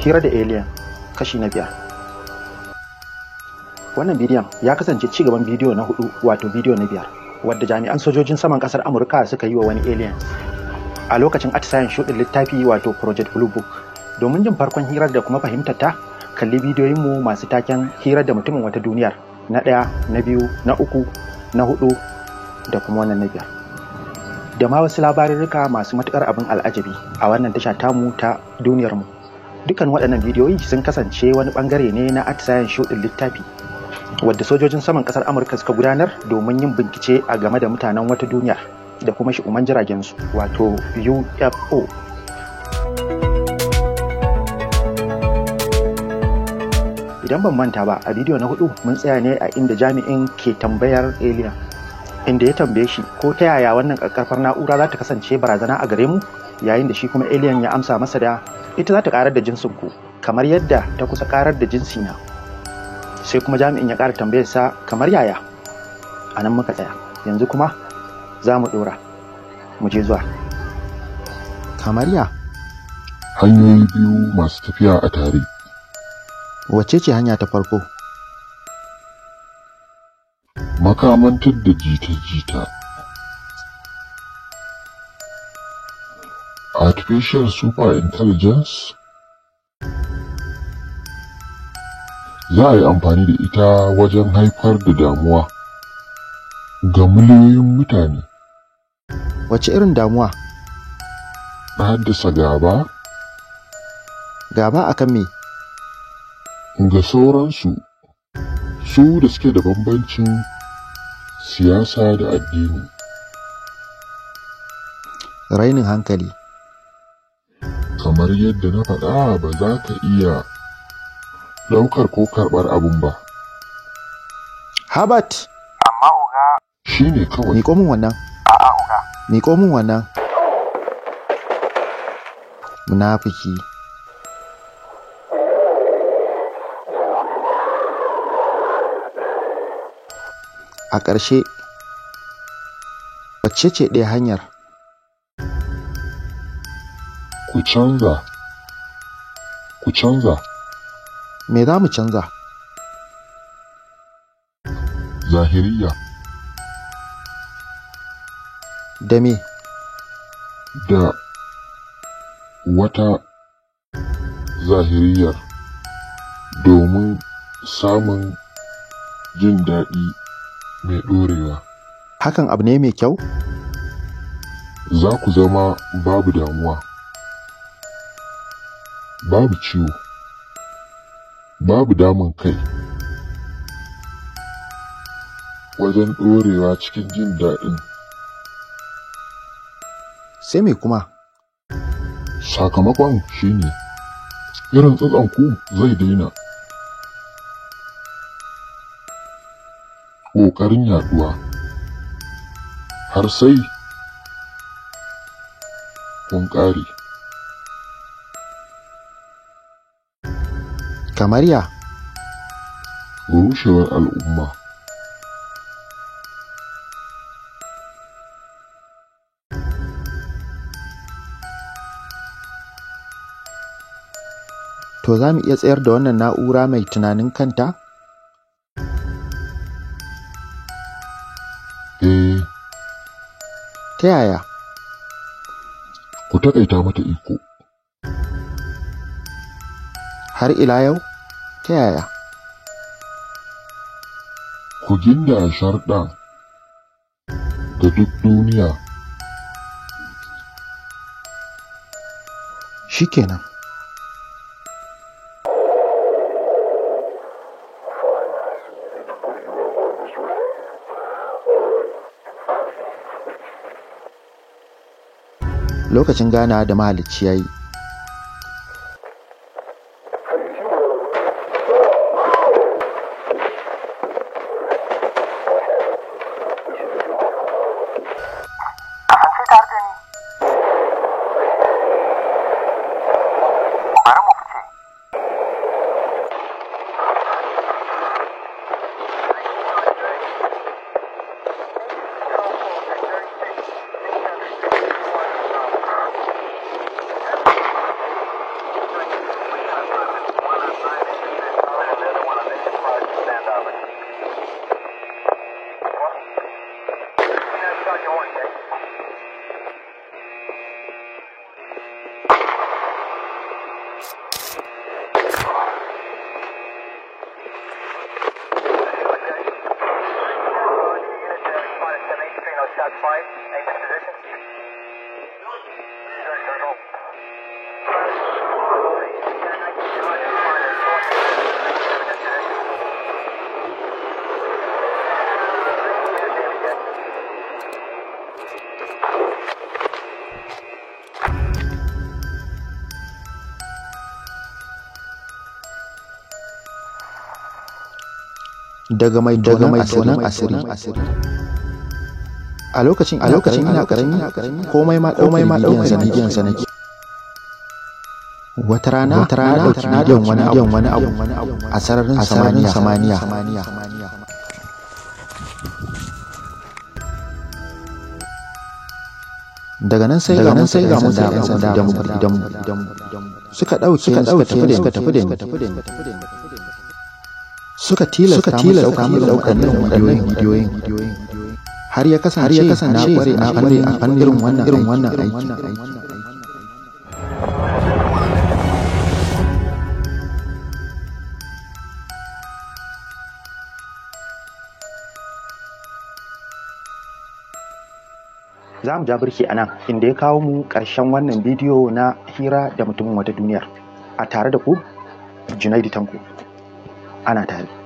Hira da alien kashi na 5. Wannan bidiyon ya kasance cigaban bidiyo na 4 wato bidiyo na 5 wadda jami'an sojojin saman kasar Amurika suka yi wa wani alien a lokacin atisayen shuɗin littafi wato Project Blue Book. Domin jin farkon hirar da kuma fahimtarta, kalli bidiyoyinmu masu taken hirar da mutumin wata duniyar na 1, na 2, na 3, na 4 da kuma wannan na 5. Da ma wasu labarurruka masu matukar abin al'ajabi a wannan tasha tamu ta duniyarmu. Dukkan waɗannan bidiyoyi sun kasance wani ɓangare ne na atisayen shuɗin littafi wadda sojojin saman ƙasar Amurka suka gudanar domin yin bincike a game da mutanen wata duniyar da kuma Shu'uman Jiragensu wato UFO. Idan ban manta ba, a bidiyo na 4 mun tsaya ne a inda jami'in ke tambayar alien, inda ya tambaye shi ko ta yaya wannan ƙaƙƙarfar na'ura za ta kasance barazana a gare mu, yayin da shi kuma alien ya amsa masa da ita za ta karar da jinsinku kamar yadda ta kusa karar da jinsina. Sai kuma jami'in ya ƙara tambayar sa kamar yaya. A nan muka tsaya, yanzu kuma za mu ɗora, mu je zuwa kamar ya. Hanyoyi biyu masu tafiya a tare. Wacce ce hanya ta farko? Makamantar da jita-jita. Artificial super intelligence za a yi amfani da ita wajen haifar da damuwa ga miliyoyin mutane. Wace irin damuwa? Haddasa gaba. Gaba akan me? Ga sauransu, su da suke da bambancin siyasa da addini. Rainin hankali. Kamar yadda na faɗa, ba za ka iya ɗaukar ko karɓar abun ba. Habat! Amma oga... Shi ne kawai. Miƙo min wannan. A'a oga. Miƙo min wannan. Munafiki. A ƙarshe, wacce ce ɗaya hanyar? Ku canza. Ku canza. Me za mu canza? Zahiriya. Da me? Da wata zahiriyar domin samun jin daɗi mai ɗorewa. Hakan abu ne mai kyau? Za ku zama babu damuwa, babu ciwo, babu damun kai, wajen ɗorewa cikin jin daɗin. Sai me kuma? Sakamakon shine irin tsatsanku zai daina. Ƙoƙarin yaɗuwa har sai kun ƙare. Kamar ya? Rushewar al'umma. To za mu iya tsayar da wannan na'ura mai tunanin kanta? Ta yaya? Ku taƙaita mata iko. Har ila yau? Ta yaya? Ku ginda sharɗa ga duk duniya. Shikenan. Lokacin gana da mahalicci yayi. Kasance tare da ni. Bari mu fice. daga mai tonon asiri. A lokacin ina karami komai ma ɗaukar bidiyon sa nake. Wata rana ɗauki bidiyon wani abu a sararin samaniya. Daga nan sai ga mutanen gidanmu suka ɗauke suka tafi da ni. Suka tilasta mu ɗaukar bidiyoyin har ya kasance na ƙware a fannin irin wannan aiki. Za mu ja birki a nan inda ya kawo mu ƙarshen wannan bidiyo na hira da mutumin wata duniyar. A tare da ku, Junaidu Tanko. Ana tare.